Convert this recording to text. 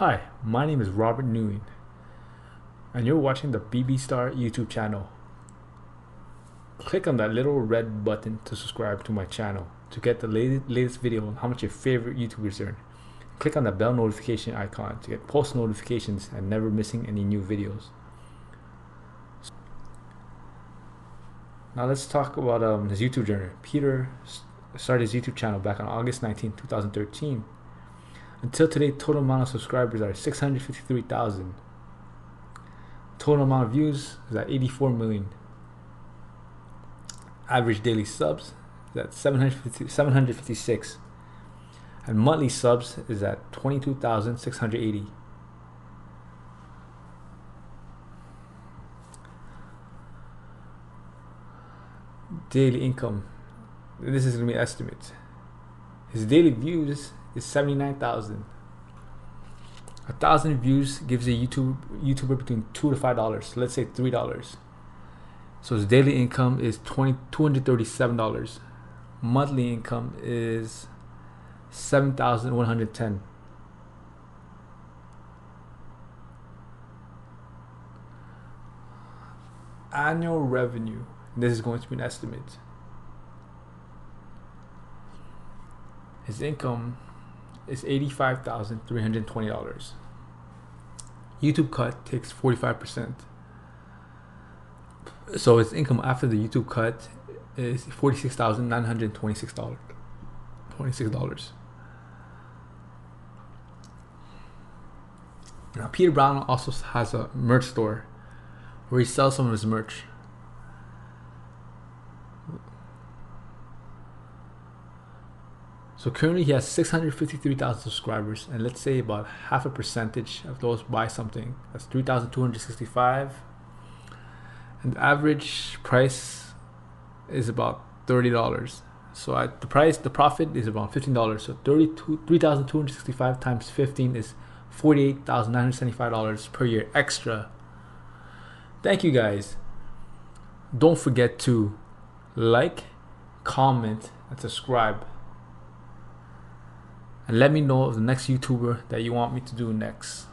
Hi, my name is Robert Nguyen, and you're watching the BB Star YouTube channel. Click on that little red button to subscribe to my channel to get the latest video on how much your favorite YouTubers earn. Click on the bell notification icon to get post notifications and never missing any new videos. Now let's talk about his YouTube journey. Peter started his YouTube channel back on August 19, 2013. Until today, total amount of subscribers are 653,000. Total amount of views is at 84 million. Average daily subs is at 756. And monthly subs is at 22,680. Daily income. This is going to be an estimate. His daily views is 79,000. 1,000 views gives a YouTuber between $2 to $5. So let's say $3. So his daily income is $237. Monthly income is 7,110. Annual revenue. This is going to be an estimate. His income is $85,320. YouTube cut takes 45%. So his income after the YouTube cut is $46,926. Now Peter Brown also has a merch store where he sells some of his merch. So currently he has 653,000 subscribers, and let's say about half a percentage of those buy something. That's 3,265, and the average price is about $30. So the profit is about $15. So 3,265 times 15 is $48,975 per year extra. Thank you guys. Don't forget to like, comment, and subscribe. And let me know of the next YouTuber that you want me to do next.